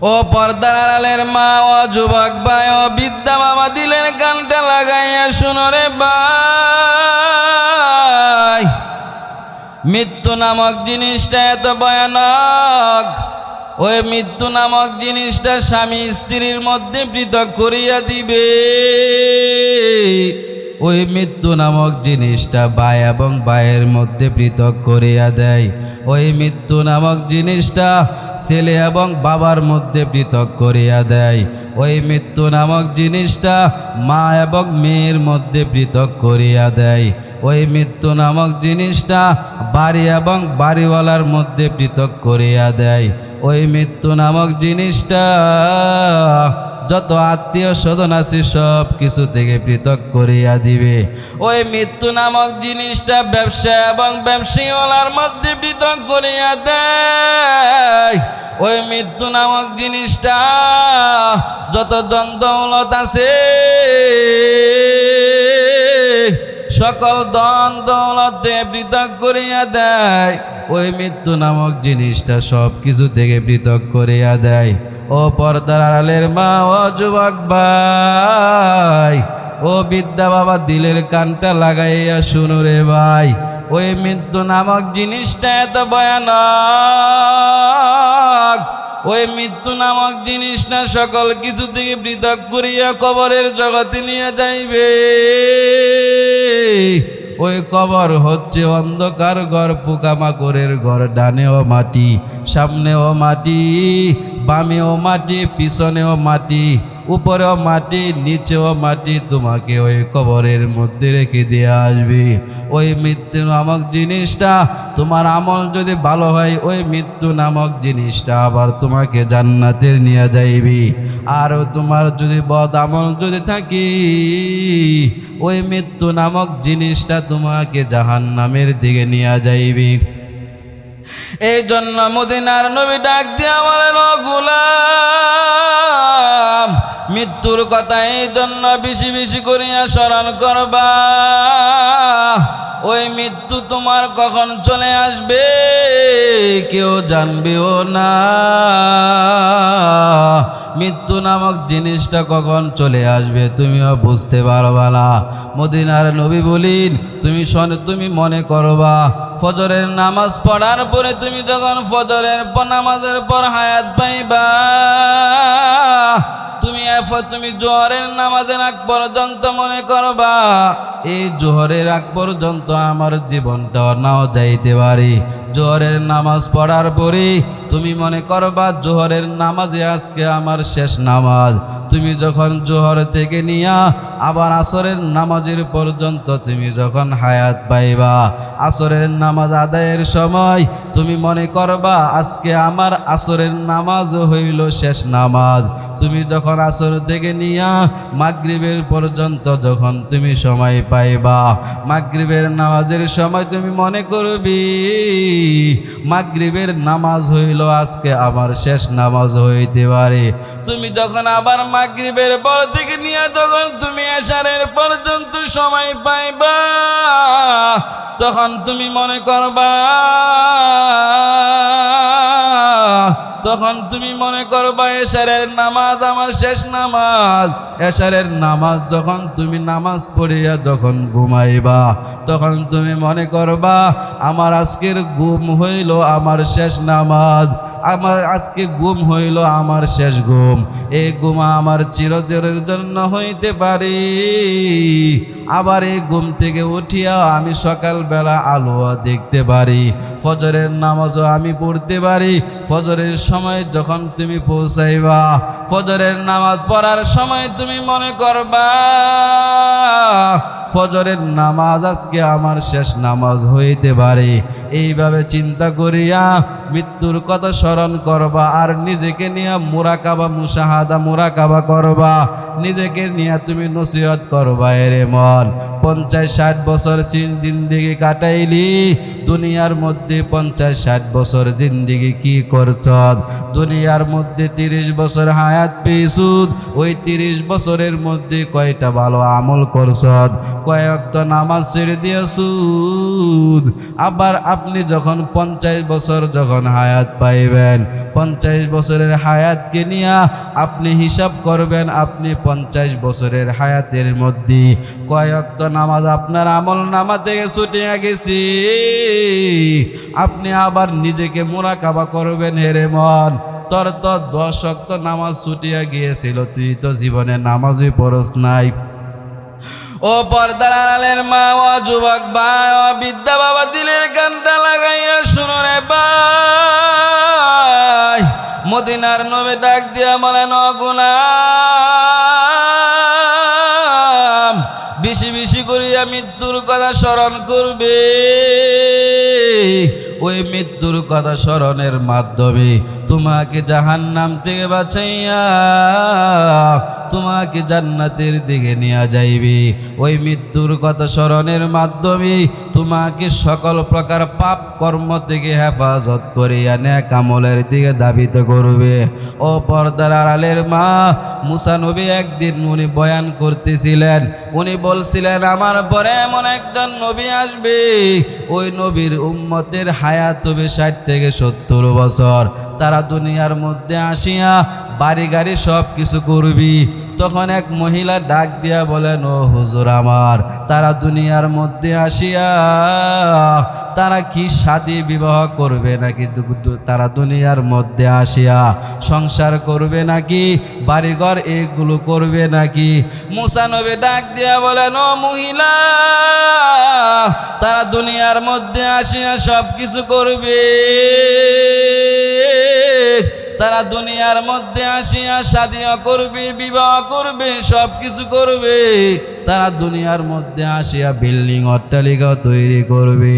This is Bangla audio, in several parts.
ও পর্দার আড়ালের মা, ও যুবক ভাই, ও বৃদ্ধা বাবা, দিলের কানটা লাগাইয়া শুনো রে ভাই, মৃত্যু নামক জিনিসটা এত ভয়ানক। ওই মৃত্যু নামক জিনিসটা স্বামী স্ত্রীর মধ্যে পৃথক করিয়া দিবে। ওই মৃত্যু নামক জিনিসটা ভাই এবং ভাইয়ের মধ্যে পৃথক করিয়া দেয়। ওই মৃত্যু নামক জিনিসটা ছেলে এবং বাবার মধ্যে পৃথক করিয়া দেয়। ওই মৃত্যু নামক জিনিসটা মা এবং মেয়ের মধ্যে পৃথক করিয়া দেয়। ওই মৃত্যু নামক জিনিসটা বাড়ি এবং বাড়িওয়ালার মধ্যে পৃথক করিয়া দেয়। ওই মৃত্যু নামক জিনিসটা যত আত্মীয় স্বজন আছে সব কিছু থেকে পৃথক করিয়া দিবে। ওই মৃত্যু নামক জিনিসটা ব্যবসা এবং ব্যবসায়ীওয়ালার মধ্যে পৃথক করিয়া দেয়। ওই মৃত্যু নামক জিনিসটা যত দ্বন্দ্বলত আছে সকল ধন দৌলতে পৃথক করিয়া দেয়। ওই মৃত্যু নামক জিনিসটা সব কিছু থেকে পৃথক করিয়া দেয়। ও পর্দার আড়ালের মা, ও যুবক ভাই, ও বৃদ্ধা বাবা, দিলের কানটা লাগাইয়া শুনো রে ভাই, ওই মৃত্যু নামক জিনিসটা এত ভয়ানক। ওই মৃত্যু নামক জিনিসটা সকল কিছু থেকে পৃথক করিয়া কবরের জগতে নিয়ে যাইবে। ওই কবর হচ্ছে অন্ধকার ঘর, পোকামাকড়ের ঘর, ডানেও মাটি, সামনেও মাটি, বামেও মাটি, পিছনেও মাটি, উপরেও মাটি, নিচেও মাটি। তোমাকে ওই কবরের মধ্যে রেখে দিয়ে আসবে। ওই মৃত্যু নামক জিনিসটা তোমার আমল যদি ভালো হয়, ওই মৃত্যু নামক জিনিসটা আবার তোমাকে জান্নাতে নিয়ে যাইবে। আর তোমার যদি বদ আমল যদি থাকে, ওই মৃত্যু নামক জিনিসটা তোমাকে জাহান্নামের দিকে নিয়ে যাইবে। এই জন্য মদিনার নবী ডাক দিয়া বলেন, ও গোলাম, মৃত্যুর কথা এই জন্য বেশি বেশি করিয়া স্মরণ করবা। ওই মৃত্যু তোমার কখন চলে আসবে কেউ জানবেও না। মৃত্যু নামক জিনিসটা কখন চলে আসবে তুমিও বুঝতে পারবা না। মদিনার নবী বলেন, তুমি মনে করবা ফজরের নামাজ পড়ার পরে তুমি যখন ফজরের নামাজের পর হায়াত পাইবা, তুমি জোহরের নামাজের আগ পর্যন্ত মনে করবা এই জোহরের আগ পর্যন্ত আমার জীবনটা নাও যাইতে পারে। জোহরের নামাজ পড়ার পরে তুমি মনে করবা জোহরের নামাজে আজকে আমার শেষ নামাজ। তুমি যখন জোহর থেকে নিয়া আবার আসরের নামাজের পর্যন্ত তুমি যখন হায়াত পাইবা, আসরের নামাজ আদায়ের সময় তুমি মনে করবা আজকে আমার আসরের নামাজ হইল শেষ নামাজ। তুমি যখন আসর থেকে নিয়া মাগরিবের পর্যন্ত যখন তুমি সময় পাইবা, মাগরিবের নামাজের সময় তুমি মনে করবি মাগরিবের নামাজ হইল আজকে আমার শেষ নামাজ হইতে পারে। তুমি যখন আবার মাগরিবের পর থেকে নিয়ে যখন তুমি এশারের পর্যন্ত সময় পাইবা, তখন তুমি মনে করবা এশারের নামাজ আমার শেষ নামাজ। এশারের নামাজ যখন তুমি নামাজ পড়িয়া যখন ঘুমাইবা, তখন তুমি মনে করবা আমার আজকের ঘুম হইল আমার শেষ নামাজ, আমার আজকে ঘুম হইল আমার শেষ ঘুম। এই ঘুম আমার চিরদিনের জন্য হইতে পারে। আবার এই ঘুম থেকে উঠিয়া আমি সকালবেলা আলো দেখতে পারি, ফজরের নামাজও আমি পড়তে পারি। ফজরের সময় যখন তুমি পৌঁছাইবা, ফজরের নামাজ পড়ার সময় তুমি মনে করবা ফজরের নামাজ আজকে আমার শেষ নামাজ হইতে পারে। এইভাবে চিন্তা করিয়া মৃত্যুর কথা স্মরণ করবা আর নিজেকে নিয়ে মুরাকাবা মুশাহাদা মুরাকাবা করবা। নিজেকে নিয়ে তুমি নসিহত করবা, এরে মন 50-60 বছর জিন্দিগি কাটাইলি দুনিয়ার মধ্যে, 50-60 বছর জিন্দিগি কি করছ? দুনিয়ার মধ্যে 30 বছর হায়াত পেয়েছুদ, ওই 30 বছরের মধ্যে কয়টা ভালো আমল করছ? কয়েক ওয়াক্ত নামাজ ছেড়ে দিয়ে সুদ। আবার আপনি যখন 50 বছর যখন হায়াত পাইবেন, 50 বছরের হায়াতকে নিয়ে আপনি হিসাব করবেন, আপনি 50 বছরের হায়াতের মধ্যে কয় ওয়াক্ত নামাজ আপনার আমল নামা থেকে ছুটিয়া গেছি। আপনি আবার নিজেকে মুরাকাবা করবেন, হেরে মন, তোর তো 10 ওয়াক্ত নামাজ ছুটিয়া গিয়েছিল, তুই তো জীবনে নামাজই পড়স নাই। ও পর্দার আড়ালের মা, ও যুবক ভাই, ও বিদ্যা বাবা, দিলের গানটা লাগাইয়া শুনো রে ভাই। মদিনার নবী ডাক দিয়া বলেন, ও গোলাম, বেশি বেশি করিয়া মৃত্যুর কথা স্মরণ করবে। ওই মৃত্যুর কথা স্মরণের মাধ্যমে তোমাকে জাহান্নাম থেকে বাঁচাইয়া তোমাকে জান্নাতের দিকে নিয়ে যাইবে। ওই মৃত্যুর কথা স্মরণের মাধ্যমে তোমাকে সকল প্রকার পাপ কর্ম থেকে হেফাজত করিয়া নেক আমলের দিকে ধাবিত করবে। ও পর্দার আড়ালের মা, মুসা নবী একদিন উনি বয়ান করতেছিলেন, উনি বলছিলেন আমার পরে এমন একজন নবী আসবে, ওই নবীর উম্মতের হায়াত হবে 60 থেকে 70 বছর। তারা দুনিয়ার মধ্যে আসিয়া বাড়ি গাড়ি সব কিছু করবি। তখন এক মহিলা ডাক দিয়া বলেন, ও হুজুর আমার, তারা দুনিয়ার মধ্যে আসিয়া তারা কি শাদী বিবাহ করবে নাকি, তারা দুনিয়ার মধ্যে আসিয়া সংসার করবে নাকি, বাড়িঘর এগুলো করবে নাকি? মুসা নবী ডাক দিয়া বলেন, ও মহিলা, তারা দুনিয়ার মধ্যে আসিয়া সব কিছু করবে, তারা দুনিয়ার মধ্যে আসিয়া শাদিও করবে, বিবাহ করবে, সব কিছু করবে। তারা দুনিয়ার মধ্যে আসিয়া বিল্ডিং অট্টালিকা তৈরি করবে।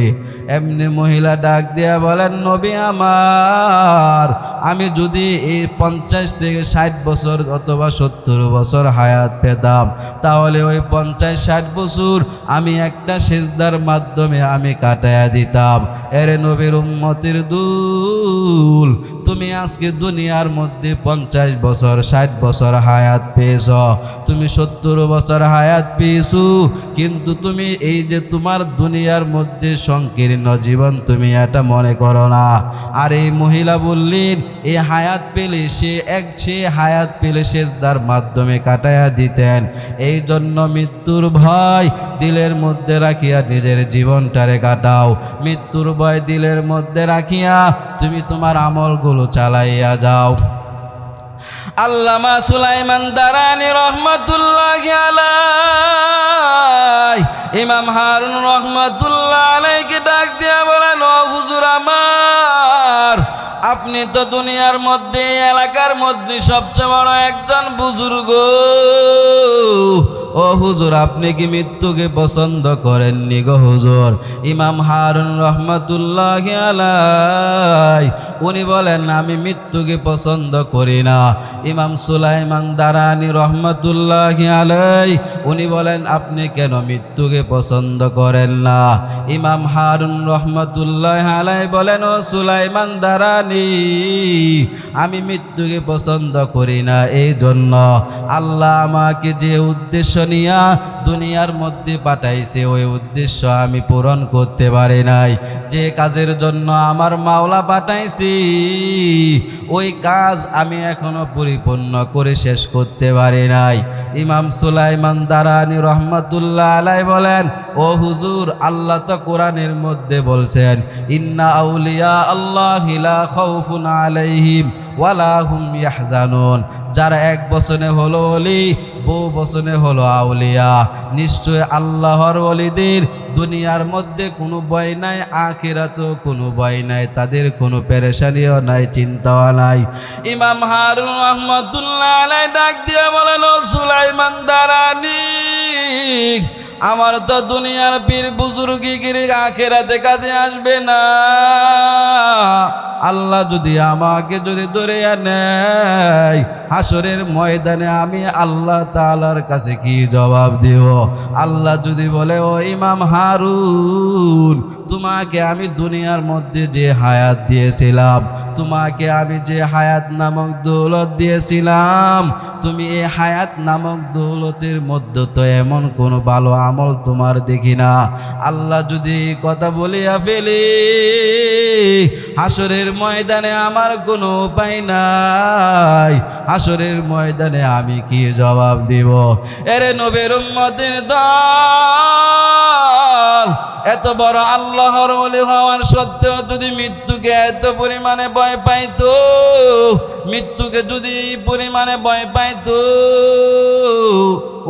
এমনি মহিলা ডাক দিয়া বলেন, নবী আমার, আমি যদি এই 50 থেকে 60 বছর অথবা 70 বছর হায়াত পেতাম, তাহলে ওই 50-60 বছর আমি একটা সেজদার মাধ্যমে আমি কাটায়া দিতাম। এরে নবীর উম্মতের দুল, তুমি আজকে দুনিয়ার মধ্যে 50 বছর 60 বছর হায়াত পেয়েছ, তুমি 70 বছর হায়াত পেয়েছো, কিন্তু তুমি এই যে তোমার দুনিয়ার মধ্যে সংকীর্ণ জীবন, তুমি এটা মনে করো না। আর এই মহিলা বললেন, এই হায়াত পেলে সে হায়াত পেলে সেজদার মাধ্যমে কাটায়া দিতেন। এই জন্য মৃত্যুর ভয় দিলের মধ্যে রাখিয়া নিজের জীবনটারে কাটাও। মৃত্যুর ভয় দিলের মধ্যে রাখিয়া তুমি তোমার আমলগুলো চালাইয়া যাও। আল্লামা সুলাইমান দারানি রহমাতুল্লাহি আলাইহি, ইমাম হারুন রহমাতুল্লাহ আলাইহিকে ডাক দিয়া বলেন, ও হুজুর আমার, আপনি তো দুনিয়ার মধ্যে এলাকার মধ্যে সবচেয়ে বড় একজন বুজুর্গ। ও হুজুর, আপনি কি মৃত্যুকে পছন্দ করেননি গো হুজুর? ইমাম হারুন রহমাতুল্লাহি আলাইহি উনি বলেন, আমি মৃত্যুকে পছন্দ করি না। ইমাম সুলাইমান দারানি রহমাতুল্লাহি আলাইহি উনি বলেন, আপনি কেন মৃত্যুকে পছন্দ করেন না? ইমাম হারুন রহমাতুল্লাহি আলাইহি বলেন, ও সুলাইমান দারানি, আমি মৃত্যুকে পছন্দ করি না এই জন্য, আল্লাহ আমাকে যে উদ্দেশ্য নিয়া দুনিয়ার মধ্যে পাঠাইছে ওই উদ্দেশ্য আমি পূরণ করতে পারি নাই। যে কাজের জন্য আমার মাওলা পাঠাইছি ওই কাজ আমি এখনো পরিপূর্ণ করে শেষ করতে পারি নাই। ইমাম সুলাইমান দারানি রহমাতুল্লাহ আলাইহি বলেন, ও হুজুর, আল্লাহ তো কোরআনের মধ্যে বলছেন, ইন্না আউলিয়া আল্লাহি লা খাউফুন আলাইহিম ওয়ালা হুম ইয়াহজানুন। যারা 1 বছরে হলো ওলি, বহু বছরে হলো আউলিয়া। নিশ্চয় আল্লাহর ওলিদের দুনিয়ার মধ্যে কোনো ভয় নাই, আখিরাতেও কোনো ভয় নাই, তাদের কোনো পেরেশানিও নাই, চিন্তাও নাই। ইমাম হারুন রহমাতুল্লাহ আলাইহি ডাক দিয়ে বলেন, ও সুলাইমান দারানি, আমার তো দুনিয়ার পীর বুজুর্গিগিরি আখিরাতে কাজে আসবে না। আল্লাহ যদি আমাকে যদি ধরে নেয়, হাসরের ময়দানে আমি আল্লাহ তাআলার কাছে কি জবাব দিব? আল্লাহ যদি বলে, ও ইমাম হারুন, তোমাকে আমি দুনিয়ার মধ্যে যে হায়াত দিয়েছিলাম, তোমাকে আমি যে হায়াত নামক দৌলত দিয়েছিলাম, তুমি এই হায়াত নামক দৌলতের মধ্যে তো এমন কোনো ভালো আমল তোমার দেখি না। আল্লাহ যদি কথা বলিয়া ফেলে, হাসরের ময়দানে আমার কোনো উপায় নাই। হাসরের ময়দানে আমি কি জবাব দিব? এরে নবীর উম্মতের দল, এত বড় আল্লাহর ওলি হওয়ার সত্ত্বেও যদি মৃত্যুকে এত পরিমাণে ভয় পাইতো, মৃত্যুকে যদি এই পরিমাণে ভয় পাইতো,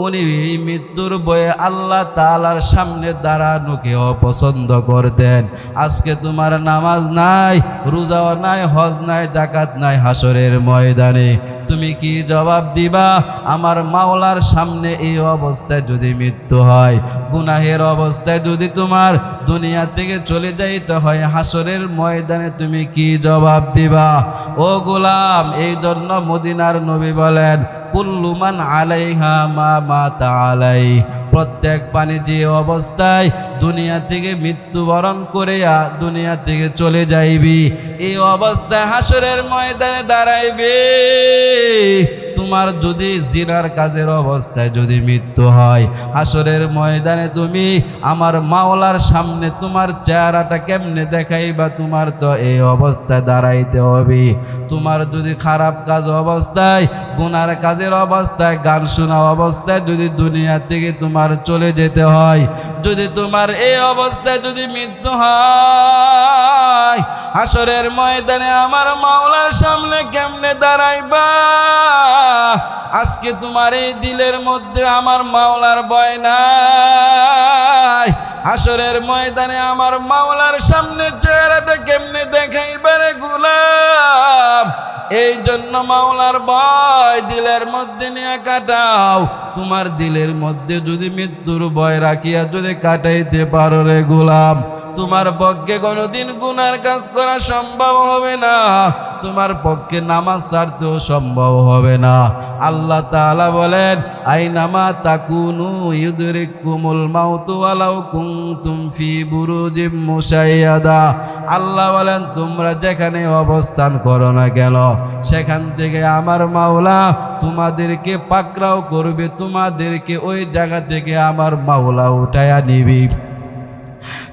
উনি এই মৃত্যুর ভয়ে আল্লাহ তাআলার সামনে দাঁড়ানোকে অপছন্দ করতেন। আজকে তোমার নামাজ নাই, রোজাও নাই, হজ নাই, যাকাত নাই, হাসরের ময়দানে তুমি কি জবাব দিবা? আমার মাওলার সামনে এই অবস্থায় যদি মৃত্যু হয়, গুনাহের অবস্থায় যদি তোমার দুনিয়া থেকে চলে যাইতে হয়, হাসরের ময়দানে তুমি কি জবাব দিবা? ও গোলাম, এই জন্য মদিনার নবী বলেন, কুল্লু মান আলাইহা মাতা আলাই, প্রত্যেক পানি যে অবস্থায় দুনিয়া থেকে মৃত্যুবরণ করে দুনিয়া থেকে চলে যাইবি, এই অবস্থায় হাসরের ময়দানে দাঁড়াইবে। তোমার যদি জিনার কাজের অবস্থায় যদি মৃত্যু হয়, হাসরের ময়দানে তুমি আমার মাওলার সামনে তোমার চেহারাটা কেমনে দেখাইবা? তোমার তো এই অবস্থায় দাঁড়াইতে হবে। তোমার যদি খারাপ কাজ অবস্থায়, গুনার কাজের অবস্থায়, গান শোনা অবস্থায় যদি দুনিয়া থেকে তোমার চলে যেতে হয়, যদি তোমার এই অবস্থায় যদি মৃত্যু হয়, হাসরের ময়দানে আমার মাওলার সামনে কেমনে দাঁড়াইবা? আজকে তোমার এই দিলের মধ্যে আমার মাওলার ভয় নাই, হাসরের ময়দানে আমার মাওলার সামনে চেহারাটা কেমনে দেখাইবা রে গোলাম? এই জন্য মাওলার ভয় দিলের মধ্যে নিয়ে কাটাও। তোমার দিলের মধ্যে যদি মৃত্যুর ভয় রাখিয়া যদি কাটাইতে পারো রে গোলাম, তোমার পক্ষে কোনোদিন গুনার কাজ করা সম্ভব হবে না, তোমার পক্ষে নামাজ ছাড়তেও সম্ভব হবে না। আল্লাহ তাআলা বলেন, আইনামা তাকুনু ইউদরিকুমুল মাউতু ওয়ালাউ কুনতুম ফি বুরুজিম মুশাইয়াদা। আল্লাহ বলেন, তোমরা যেখানে অবস্থান করো না কেন, সেখান থেকে আমার মাওলা তোমাদেরকে পাকড়াও করবে, তোমাদেরকে ওই জায়গা থেকে আমার মাওলা উঠায়া নিবি।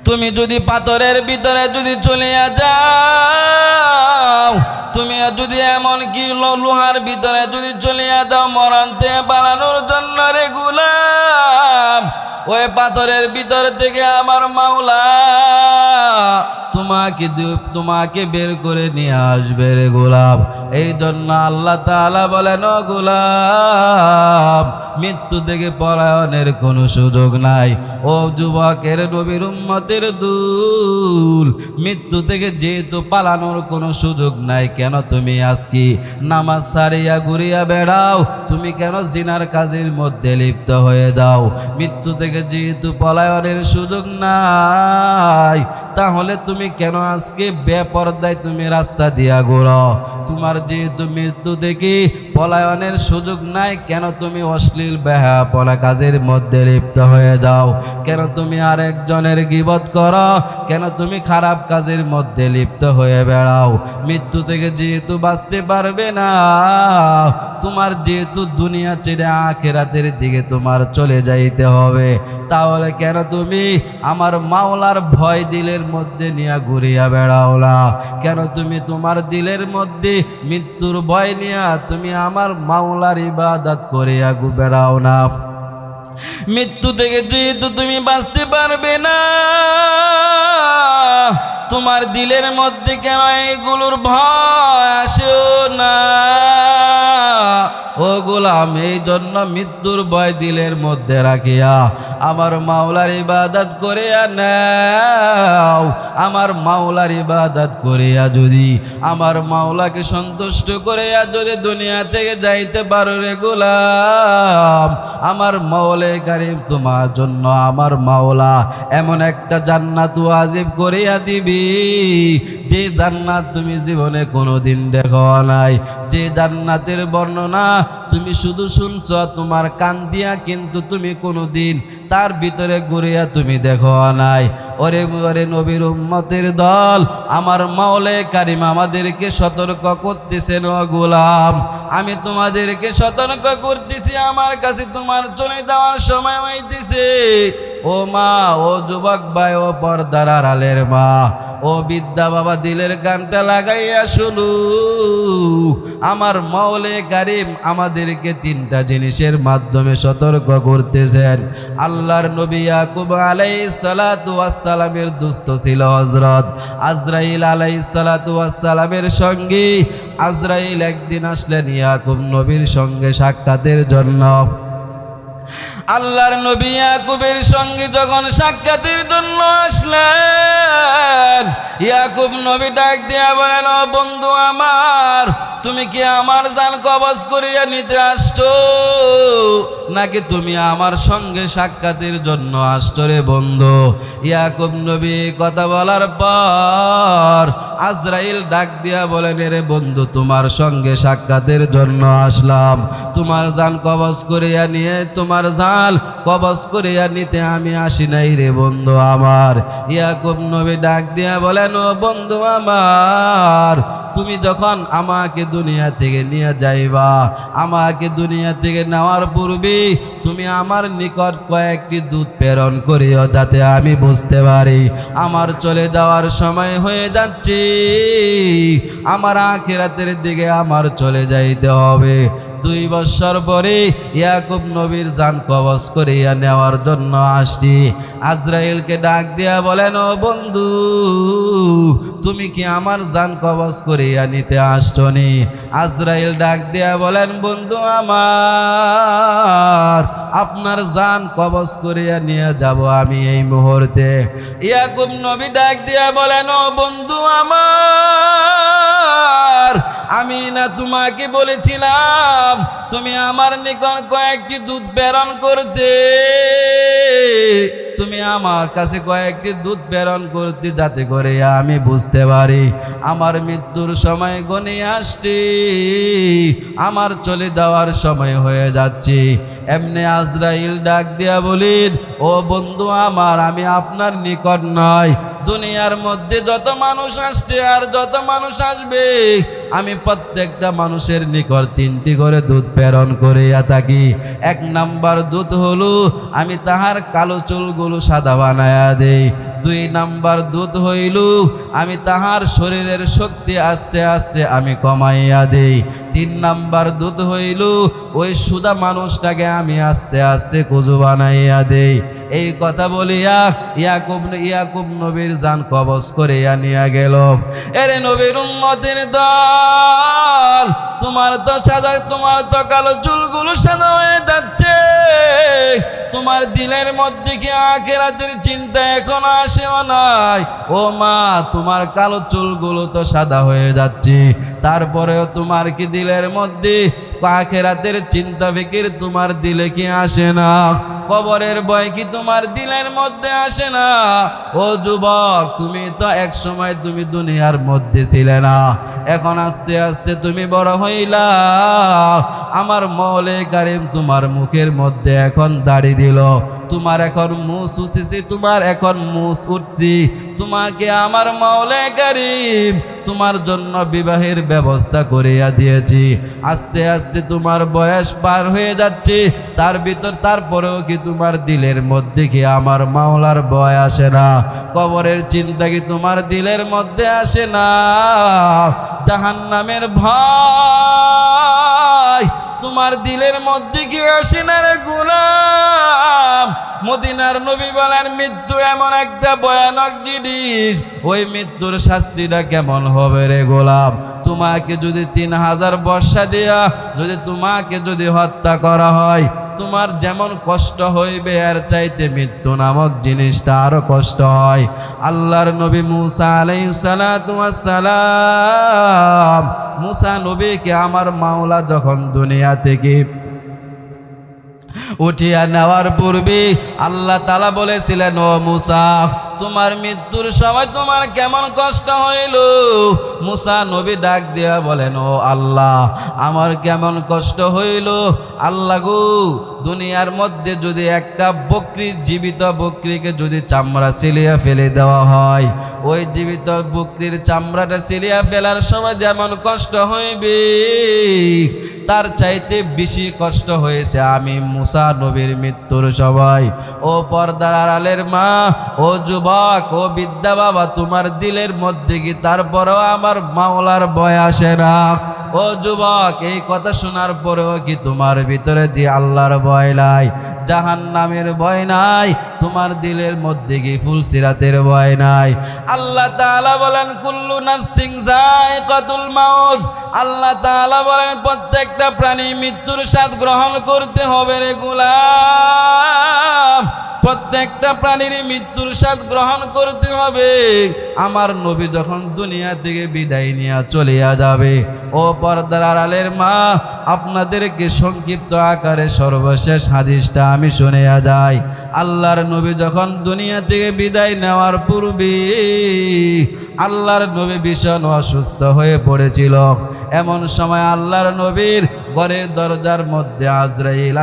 তুমি যদি পাথরের ভিতরে যদি চলে যাও, তুমি যদি এমন কি লোহার ভিতরে যদি চলে যাও মরণ থেকে পালানোর জন্য রে গোলাম, ওই পাথরের ভিতর থেকে আমার মাওলা তোমাকে বের করে নিয়ে আসবে রে গোলাম। এই জন্য আল্লাহ তাআলা বলেন, ও গোলাম, মৃত্যু থেকে পলায়নের কোনো সুযোগ নাই। ও যুবকের নবীর উম্মতের দুল, মৃত্যু থেকে যেহেতু পালানোর কোনো সুযোগ নাই, কেন তুমি আজকে নামাজ সারিয়া ঘুরিয়া বেড়াও? তুমি কেন জিনার কাজের মধ্যে লিপ্ত হয়ে যাও? মৃত্যু থেকে যেহেতু পলায়নের সুযোগ নাই, তাহলে তুমি কেন আজকে বেপরদায় তুমি রাস্তা দিয়া ঘোরো? তোমার যেহেতু মৃত্যু থেকে পলায়নের সুযোগ নাই, কেন তুমি অশ্লীল বেহায়াপনা কাজের মধ্যে লিপ্ত হয়ে যাও? কেন তুমি আরেকজনের গীবত করো? কেন তুমি খারাপ কাজের মধ্যে লিপ্ত হয়ে বেড়াও? মৃত্যু থেকে যেহেতু বাঁচতে পারবে না, তোমার যেহেতু দুনিয়া ছেড়ে আখিরাতের দিকে তোমার চলে যাইতে হবে, তাহলে কেন তুমি আমার মাওলার ভয় দিলের মধ্যে নিয়ে ঘুরিয়া বেড়াও না? কেন তুমি তোমার দিলের মধ্যে মৃত্যুর ভয় নিয়ে তুমি আমার মাওলার ইবাদত করিয়া বেড়াও না? মৃত্যু থেকে যেহেতু তুমি বাঁচতে পারবে না, তোমার দিলের মধ্যে কেন এগুলোর ভয় আসে না? ও গোলাম, এই জন্য মৃত্যুর ভয় দিলের মধ্যে রাখিয়া আমার মাওলার ইবাদত করিয়া নাও। আমার মাওলার ইবাদত করিয়া যদি আমার মাওলাকে সন্তুষ্ট করিয়া যদি দুনিয়া থেকে যাইতে পারো রে গোলাম, আমার মাওলা কারীম তোমার জন্য আমার মাওলা এমন একটা জান্নাত ওয়াজিব করিয়া দিবি, যে জান্নাত তুমি জীবনে কোনোদিন দেখো নাই, যে জান্নাতের বর্ণনা তুমি শুধু শুনছো তোমার কান দিয়া, কিন্তু তুমি কোনোদিন তার ভিতরে ঘুরিয়া তুমি দেখো নাই। ওরে ওরে নবীর উম্মতের দল, আমার মাওলা কারীম আমাদেরকে সতর্ক করতেছেন, ও গোলাম আমি তোমাদেরকে সতর্ক করতেছি, আমার কাছে তোমার চলে যাওয়ার সময় হইতেছে। ও মা, ও যুবক ভাই, ও পর্দার আড়ালের মা, ও বিদ্যা বাবা, দিলের গানটা লাগাইয়া শুনু। আমার মাওলা কারীম আমাদেরকে তিনটা জিনিসের মাধ্যমে সতর্ক করতেছেন। আল্লাহর নবী ইয়াকুব আলাইহিস সালাতু ওয়াস সালামের দুস্থ ছিল হযরত আজরাইল আলাইহিস সালাতু ওয়াস সালামের সঙ্গে। আজরাইল একদিন আসলেন ইয়াকুব নবীর সঙ্গে সাক্ষাতের জন্য। আল্লাহর নবী ইয়াকুবের সঙ্গে যখন সাক্ষাতের জন্য আসলেন, ইয়াকুব নবী ডাক দিয়া বলেন, ও বন্ধু আমার, তুমি কি আমার জান কবজ করিয়া নিতে আসছো, নাকি তুমি আমার সঙ্গে সাক্ষাতের জন্য আসছো রে বন্ধু? ইয়াকুব নবী কথা বলার পর আজরাইল ডাক দিয়া বলেন, রে বন্ধু, তোমার সঙ্গে সাক্ষাতের জন্য আসলাম, তোমার জান কবজ করিয়া নিয়ে, তোমার জান কবজ করিয়া নিতে আমি আসি নাই রে বন্ধু আমার। ইয়াকুব নবী ডাক দিয়া বলেন, ও বন্ধু আমার, তুমি যখন আমাকে দুনিয়া থেকে নিয়ে যাইবা, আমাকে দুনিয়া থেকে নেওয়ার পূর্বে তুমি আমার নিকট কয়েকটি দুধ প্রেরণ করিও, যাতে আমি বুঝতে পারি আমার চলে যাওয়ার সময় হয়ে যাচ্ছে, আমার আখিরাতের দিকে আমার চলে যাইতে হবে। 2 বছর পরে ইয়াকুব নবীর জান কবজ করিয়া নেওয়ার জন্য আসছি। আজরাইলকে ডাক দিয়া বলেন, ও বন্ধু, তুমি কি আমার জান কবজ করিয়া নিতে আসছো নি? আজরাইল ডাক দিয়া বলেন, বন্ধু আমার, আপনার জান কবজ করিয়া নিয়ে যাব আমি এই মুহূর্তে। ইয়াকুব নবী ডাক দিয়া বলেন, ও বন্ধু আমার, আমি না তোমাকে বলেছিলাম তুমি আমার নিকট কয়েকটি দুধ প্রেরণ করতে? তুমি আমার কাছে কয়েকটি দুধ প্রেরণ করতে, যাতে করে আমি বুঝতে পারি আমার মৃত্যুর সময় ঘনিয়ে আসছে, আমার চলে যাওয়ার সময় হয়ে যাচ্ছে। এমনি আজরাইল ডাক দিয়া বলেন, ও বন্ধু আমার, আমি আপনার নিকট নয়, দুনিয়ার মধ্যে যত মানুষ আসছে আর যত মানুষ আসবে, আমি প্রত্যেকটা মানুষের নিকট 3টি করে দুধ প্রেরণ করিয়া থাকি। 1 নাম্বার দুধ হলো আমি তাহার কালো চুলগুলো সাদা বানায়া দেই। 2 নাম্বার দুধ হইল আমি তাহার শরীরের শক্তি আস্তে আস্তে আমি কমাইয়া দেই। 3 নাম্বার দুধ হইল ওই সুদা মানুষটাকে আমি আস্তে আস্তে কুজু বানাইয়া দেই। এই কথা বলিয়া ইয়াকুব নবীর জান কবজ করিয়া নিয়া গেল। এরে নবীর উম্মতের দল, তোমার তো সাদা, তোমার তো কালো চুলগুলো সাদা হয়ে যাচ্ছে, তোমার দিলের মধ্যে কি আখিরাতের চিন্তা এখন আসেও নাই? ও মা, তোমার কালো চুলগুলো তো সাদা হয়ে যাচ্ছে, তারপরেও তোমার কি দিলের মধ্যে আখিরাতের চিন্তা ফিকির তোমার দিলে কি আসে না? কবরের ভয় কি তোমার দিলের মধ্যে আসে না? ও যুবক, তুমি তো এক সময় তুমি দুনিয়ার মধ্যে ছিলে না, এখন আস্তে আস্তে তুমি বড় হইলা, আমার মাওলা কারীম তোমার মুখের মধ্যে এখন দাড়ি দিল, তোমার এখন মুছ উঠেছে, তোমার এখন মুছ উঠছি, তোমাকে আমার মাওলা কারীম তোমার জন্য বিবাহের ব্যবস্থা করিয়া দিয়েছি। আস্তে আস্তে তোমার বয়স পার হয়ে যাচ্ছে, তার ভিতর তারপরেও কি তোমার দিলের মধ্যে কি আমার মাওলার ভয় আসে না? কবরের চিন্তা কি তোমার দিলের মধ্যে আসে না? জাহান্নামের ভয় তোমার দিলের মধ্যে কি আসে না রে গোলাম? মদিনার নবী বলেন, মৃত্যু এমন একটা ভয়ানক জিনিস, ওই মৃত্যুর শাস্তিটা কেমন হবে রে গোলাম? তোমাকে যদি 3000 বর্ষা দিয়া যদি তোমাকে যদি হত্যা করা হয়, তোমার যেমন কষ্ট হইবে এর চাইতে মৃত্যু নামক জিনিসটা আরো কষ্ট হয়। আল্লাহর নবী মুসা আলাইহিস সালাতু ওয়াস সালাম, মুসা নবীকে আমার মাওলা যখন দুনিয়া থেকে উঠিয়া নেওয়ার পূর্বে আল্লাহ তাআলা বলেছিলেন, ও মুসা, তোমার মৃত্যুর সময় তোমার কেমন কষ্ট হইল? মুসা নবী ডাক দিয়া বলেন, ও আল্লাহ, আমার কেমন কষ্ট হইল? আল্লাহ গো, দুনিয়ার মধ্যে যদি একটা বকরি, জীবিত বকরিকে যদি চামড়া ছিলিয়ে ফেলে দেওয়া হয়, ওই জীবিত বকরির চামড়াটা ছিলিয়ে ফেলার সময় যেমন কষ্ট হইবে, তার চাইতে বেশি কষ্ট হয়েছে আমি মুসা নবীর মৃত্যুর সময়। ও পর্দার আড়ালের মা, ও যুবক, ও বিদ্যা বাবা, তোমার দিলের মধ্যে কি তারপরেও আমার মাওলার ভয় আসে না? ও যুবক, এই কথা শোনার পরেও কি তোমার ভিতরে দিয়ে আল্লাহর ভয় নাই, জাহান্নামের ভয় নাই? তোমার দিলের মধ্যে কি ফুলসিরাতের ভয় নাই? আল্লাহ তাআলা বলেন, কুল্লু নাফসিন যায়কাতুল মাউত। আল্লাহ তাআলা বলেন, প্রত্যেকটা প্রাণী মৃত্যুর স্বাদ গ্রহণ করতে হবে রে গোলাম, প্রত্যেকটা প্রাণীর মৃত্যুর স্বাদ গ্রহণ করতে হবে। আমার নবী যখন দুনিয়া থেকে বিদায় নিয়ে চলিয়া যাবে, ও পর্দার আড়ালের মা, আপনাদেরকে সংক্ষিপ্ত আকারে সর্বশেষ হাদিসটা আমি শুনিয়া যাই। আল্লাহর নবী যখন দুনিয়া থেকে বিদায় নেওয়ার পূর্বে আল্লাহর নবী ভীষণ অসুস্থ হয়ে পড়েছিল। এমন সময় আল্লাহর নবীর ঘরের দরজার মধ্যে আজরাইল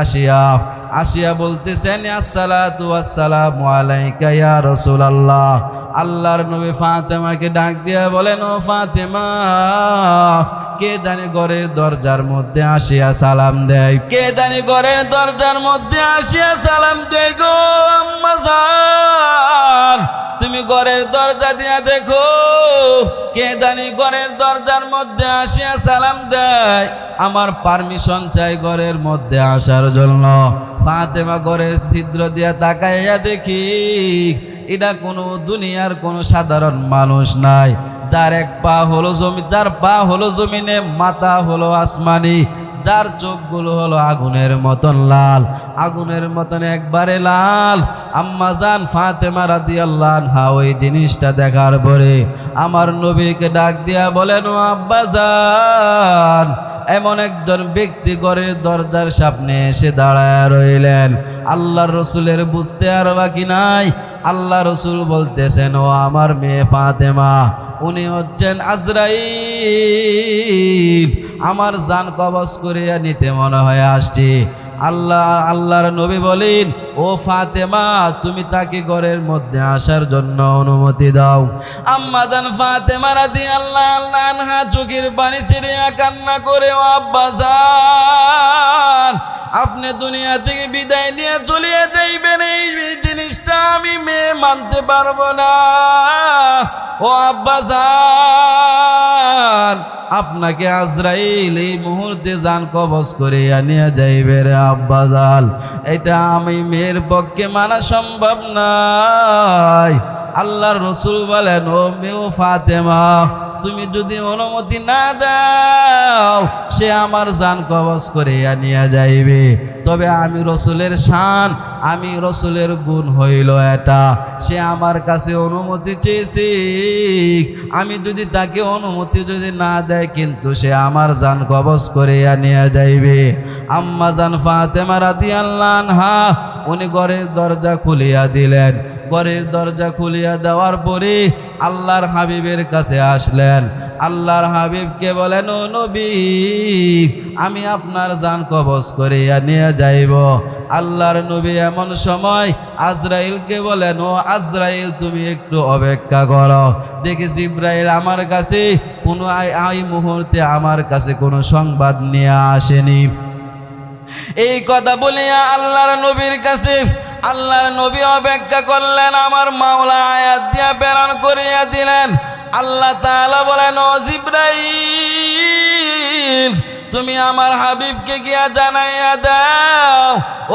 আসিয়া বলতেছেন, আসসালাতু ওয়াসসালামু আলাইকা ইয়া রাসূলুল্লাহ। আল্লাহর নবী ফাতেমাকে ডাক দিয়া বলেন, ও ফাতেমা, কে জানি ঘরের দরজার মধ্যে আসিয়া সালাম দেয়, কে জানি ঘরের দরজার মধ্যে আসিয়া সালাম দেয় গো আম্মা জান, তুমি ঘরের দরজা দিয়া দেখো, কে জানি ঘরের দরজার মধ্যে আসিয়া সালাম দেয়, আমার পারমিশন চাই ঘরের মধ্যে আসার জন্য। ফাতেমা ঘরের ছিদ্র দিয়া তাকাইয়া দেখি, এটা কোনো দুনিয়ার কোনো সাধারণ মানুষ নাই, যার এক পা হলো জমি, যার পা হলো জমিনে, মাথা হলো আসমানি, যার চোখগুলো হলো আগুনের মতন লাল, আগুনের মতন একবারে লাল। আম্মা জান ফাতেমা রাদিয়াল্লাহু আনহা ওই জিনিসটা দেখার পরে আমার নবীকে ডাক দিয়া বলেন, ও আব্বা জান, এমন একজন ব্যক্তি ঘরের দরজার সামনে এসে দাঁড়ায় রইলেন। আল্লাহর রসুলের বুঝতে আর বাকি নাই। আল্লাহ রসুল বলতেছেন, ও আমার মেয়ে ফাতেমা, উনি হচ্ছেন আজরাইল, আমার জান কবজ করিয়া নিতে মনে হয় আসছি। আল্লাহর নবী বলেন, ও ফাতেমা, তুমি তাকে ঘরের মধ্যে আসার জন্য অনুমতি দাও। আম্মা জান ফাতেমা রাদিয়াল্লাহু আনহা চোখের পানি ছেড়ে কান্না করে, ও আব্বা জান, আপনি দুনিয়া থেকে বিদায় নিয়ে চলিয়ে যাইবেন, এই জিনিসটা আমি মেয়ে মানতে পারবো না। ও আব্বা জান, আপনাকে আজরাইল এই মুহূর্তে জান কবজ করে নিয়ে যাইবে রে আব্বা জান, এটা আমি মেয়ের পক্ষে মানা সম্ভব নাই। আল্লাহর রসুল বলেন, ও মেয়ে ফাতেমা, তুমি যদি অনুমতি না দাও, সে আমার জান কবজ করে নিয়ে যাইবে। তবে আমি রসুলের শান, আমি রসুলের গুণ হইল এটা, সে আমার কাছে অনুমতি চেয়েছে, আমি যদি তাকে অনুমতি যদি না দেয়, কিন্তু সে আমার জান কবজ করে নিয়ে যাইবে। আম্মা জান ফাতেমা রাদিয়াল্লাহু আনহা উনি ঘরের দরজা খুলিয়া দিলেন। ঘরের দরজা খুলিয়া দেওয়ার পরে আল্লাহর হাবিবের কাছে আসলেন। আল্লাহর হাবিবকে বলেন, ও নবী, আমি আপনার জান কবজ করে নিয়ে যাইব। আল্লাহর নবী এমন সময় আজরাইলকে বলেন, ও আজরাইল, তুমি একটু অপেক্ষা করো, দেখি জিবরাইল আমার কাছে কোনো এই মুহূর্তে আমার কাছে কোনো সংবাদ নিয়ে আসেনি। এই কথা বলিয়া আল্লাহর নবীর কাছে আল্লাহর নবী অপেক্ষা করলেন। আমার মাওলা আয়াত দিয়া প্রেরণ করিয়া দিলেন। আল্লাহ তাআলা বলেন, ও জিবরাইল, তুমি আমার হাবিবকে গিয়া জানাইয়া দাও,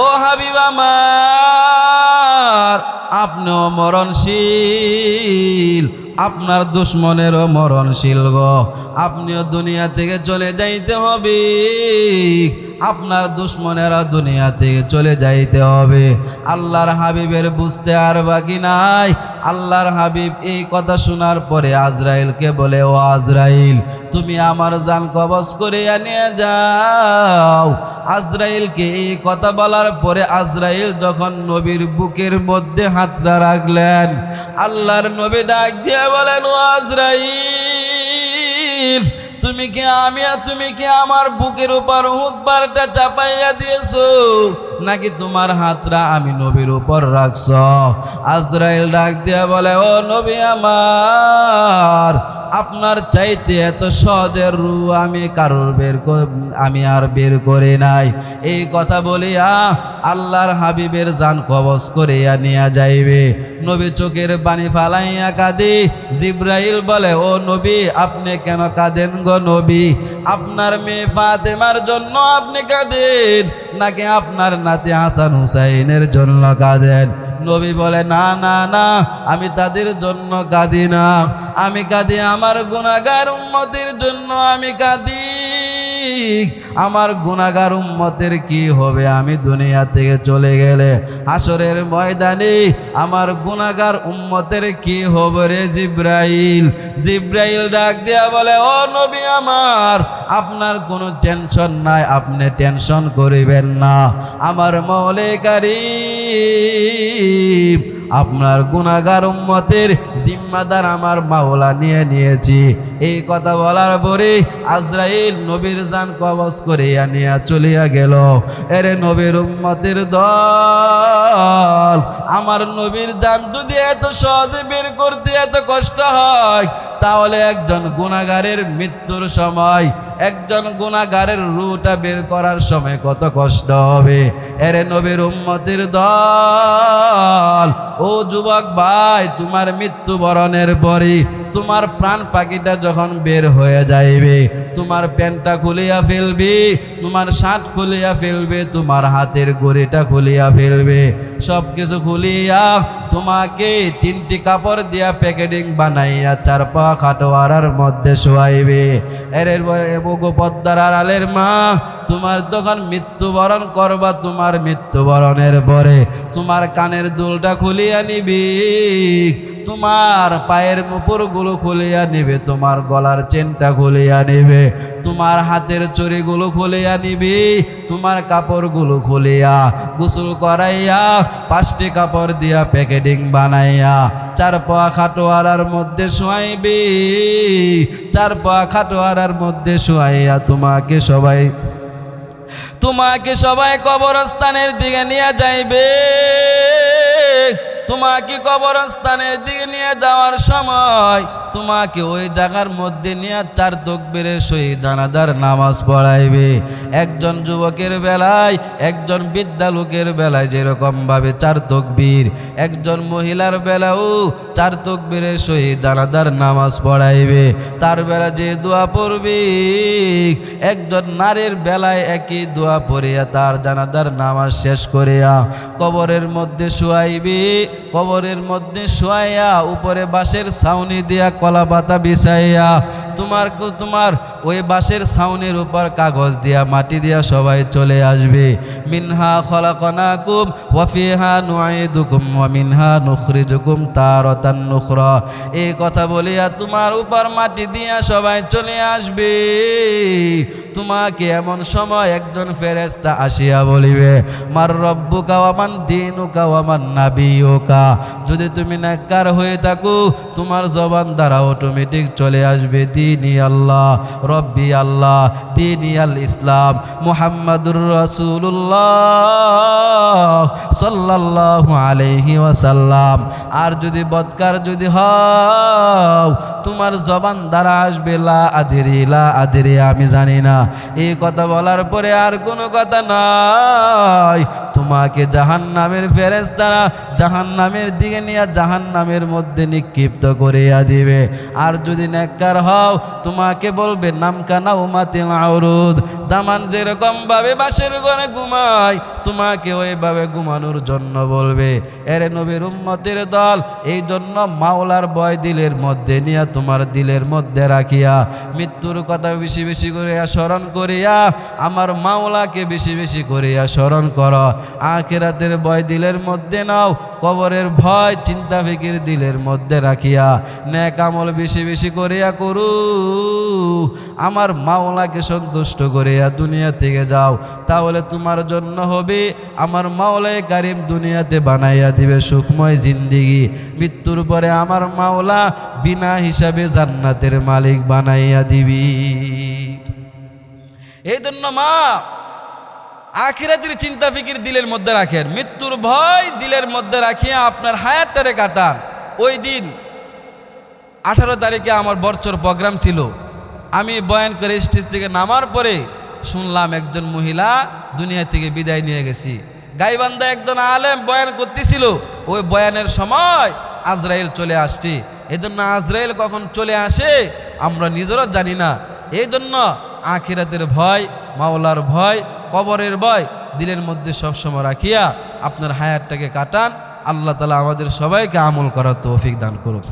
ও হাবিব আমার, আপনিও মরণশীল, আপনার দুশ্মনেরও মরণশীল গো, আপনিও দুনিয়া থেকে চলে যাইতে হবে, আপনার দুশ্মনেরা দুনিয়া থেকে চলে যাইতে হবে। আল্লাহর হাবিবের বুঝতে আর বাকি নাই। আল্লাহর হাবিব এই কথা শোনার পরে আজরাইলকে বলে, ও আজরাইল, তুমি আমার জান কবজ করে নিয়ে যাও। আজরাইলকে এই কথা বলার পরে আজরাইল যখন নবীর বুকের মধ্যে হাতটা রাখলেন, আল্লাহর নবী ডাক দিয়ে বলেন, ও আজরাইল, তুমি কি আমার বুকের উপর হুঁটবারটা চাপাইয়া দিয়েছো, নাকি তোমার হাতটা আমি নবীর উপর রাখছ? আজরাইল ডাক দিয়া বলে, ও নবী আমার, আপনার চাইতে এত সহজের রু আমি আমি আর বের করে নাই। এই কথা বলিয়া আল্লাহর হাবিবের জান কবজ করিয়া নিয়ে যাইবে। নবী চোখের পানি ফালাইয়া কাঁদে। জিব্রাইল বলে, ও নবী, আপনি কেন কাঁদেন গো নবী? আপনার মেয়ে ফাতেমার জন্য আপনি কাঁদেন, নাকি আপনার নাতি হাসান হুসাইনের জন্য কাঁদেন? নবী বলে, না না না, আমি তাদের জন্য কাঁদি না, আমি কাঁদি আমার গুনাহগার উম্মতের জন্য আমি কাঁদি। আমার গুনাহগার উম্মতের কি হবে আমি দুনিয়া থেকে চলে গেলে? হাসরের ময়দানে আমার গুনাহগার উম্মতের কি হবে রে জিব্রাইল? জিব্রাইল ডাক দিয়া বলে, ও নবী আমার, আপনার কোনো টেনশন নাই, আপনি টেনশন করিবেন না। আমার মওলা কারীম আপনার গুনাহগার উম্মতের জিম্মাদার আমার মাওলা নিয়েছি। এই কথা বলার পরে আজরাইল নবীর জান কবজ করিয়া নিয়ে চলিয়া গেল। এরে নবীর উম্মতের দল, আমার নবীর জান যদি এত সহজে বের করতে এত কষ্ট হয়, তাহলে একজন গুনাহগারের মৃত্যুর সময়, একজন গুনাহগারের রূহটা বের করার সময় কত কষ্ট হবে। এরে নবীর উম্মতের দল, ও যুবক ভাই, তোমার মৃত্যুবরণের পরে তোমার প্রাণ পাখিটা যখন বের হয়ে যাইবে, তোমার প্যান্টটা খুলিয়া ফেলবে, তোমার শার্ট খুলিয়া ফেলবে, তোমার হাতের গড়িটা খুলিয়া ফেলবে, সব কিছু খুলিয়া তোমাকে 3টি কাপড় দিয়া প্যাকেটিং বানাইয়া 4 পা খাটোয়ারার মধ্যে শোয়াইবে। এর পদ্মার আড়ালের মা, তোমার যখন মৃত্যুবরণ করবা, তোমার মৃত্যুবরণের পরে তোমার কানের দুলটা খুলিয়া নিবি, তোমার পায়ের মুপুরগুলো খুলিয়া নিবে, তোমার গলার চেনটা খুলিয়া নিবে, তোমার হাতের চড়িগুলো খুলিয়া নিবি, তোমার কাপড়গুলো খুলিয়া গোসল করাইয়া 5টি কাপড় দিয়া প্যাকেটিং বানাইয়া 4 পা খাটোয়ারার মধ্যে শোয়াইবি। 4 পা খাটোয়ারার মধ্যে শোয়াইয়া তোমাকে সবাই কবরস্থানের দিকে নিয়ে যাইবে। তোমাকে কবরস্থানের দিকে নিয়ে যাওয়ার সময় তোমাকে ওই জায়গার মধ্যে নিয়ে 4 তাকবীরের সহিত জানাজার নামাজ পড়াইবে। একজন যুবকের বেলায়, একজন বৃদ্ধা লোকের বেলায় যেরকম ভাবে 4 তাকবীর, একজন মহিলার বেলাও 4 তাকবীরের সহিত জানাজার নামাজ পড়াইবে। তার বেলা যে দোয়া পড়বে, একজন নারীর বেলায় একই দোয়া পড়িয়া তার জানাজার নামাজ শেষ করিয়া কবরের মধ্যে শোয়াইবে। কবরের মধ্যে শোয়াইয়া উপরে বাঁশের ছাউনি দিয়া কলা পাতা বিছাইয়া তোমার ওই বাঁশের ছাউনির উপর কাগজ দিয়া মাটি দিয়া সবাই চলে আসবে। মিনহা খলাকনাকুম ওয়া ফিহা নুঈদুকুম ওয়া মিনহা নুখরিজুকুম তারাতান নুখরা। এই কথা বলিয়া তোমার উপর মাটি দিয়া সবাই চলে আসবে। তোমাকে এমন সময় একজন ফেরেশতা আসিয়া বলিবে, মার রব্বুকা ওয়া মান দীনুকা ওয়া মান নাবিয়ুকা। যদি তুমি নেককার হয়ে থাকো, তোমার জবান দ্বারা অটোমেটিক চলে আসবে দীনি আল্লাহ, রব্বি আল্লাহ, দীনি আল ইসলাম, মুহাম্মাদুর রাসূলুল্লাহ সাল্লাল্লাহু আলাইহি ওয়াসাল্লাম। আর যদি বদকার যদি হও, তোমার জবান দ্বারা আসবে লা আদরি, আমি জানি না। এই কথা বলার পরে আর কোনো কথা নাই। তোমাকে জাহান্নামের ফেরেশতারা জাহান্নামের দিকে নিয়ে জাহান্নামের মধ্যে নিক্ষিপ্ত করিয়া দিবে। আর যদি নেককার হও, তোমাকে বলবে নামকানা উমাতিল আউরুদ, দামান যেরকম ভাবে বাঁশের ঘরে ঘুমায় তোমাকে ওইভাবে ঘুমানোর জন্য বলবে। এরে নবীর উম্মতের দল, এই জন্য মাওলার ভয় দিলের মধ্যে নিয়া তোমার দিলের মধ্যে রাখিয়া মৃত্যুর কথা বেশি বেশি করিয়া স্মরণ করিয়া আমার মাওলাকে বেশি বেশি করিয়া স্মরণ করো। আখিরাতের ভয় দিলের মধ্যে নাও, কবরের ভয় চিন্তা ফিকির দিলের মধ্যে রাখিয়া নেক আমল বেশি বেশি করিয়া করু, আমার মাওলাকে সন্তুষ্ট করিয়া দুনিয়া থেকে যাও। তাহলে তোমার জন্য হবে আমার মাওলায়ে কারিম দুনিয়াতে বানাইয়া দিবে সুখময় জিন্দিগি। মৃত্যুর পরে আমার মাওলা বিনা হিসাবে জান্নাতের মালিক বানাইয়া দিবি। এই জন্য মা আখিরাতের চিন্তা ফিকির দিলের মধ্যে রাখেন, মৃত্যুর ভয় দিলের মধ্যে রাখিয়া আপনার হায়াতটারে কাটান। ওই দিন 18 তারিখে আমার বছর প্রোগ্রাম ছিল। আমি বয়ান করে স্টেজ থেকে নামার পরে শুনলাম একজন মহিলা দুনিয়া থেকে বিদায় নিয়ে গেছি। গাইবান্ধা একজন আলেম বয়ান করতেছিল, ওই বয়ানের সময় আজরাইল চলে আসছে। এই জন্য আজরাইল কখন চলে আসে আমরা নিজেরা জানি না। এই জন্য আখিরাতের ভয়, মাওলার ভয়, কবরের ভয় দিলের মধ্যে সবসময় রাখিয়া আপনার হায়াতটাকে কাটান। আল্লাহ তাআলা আমাদের সবাইকে আমল করার তৌফিক দান করুন।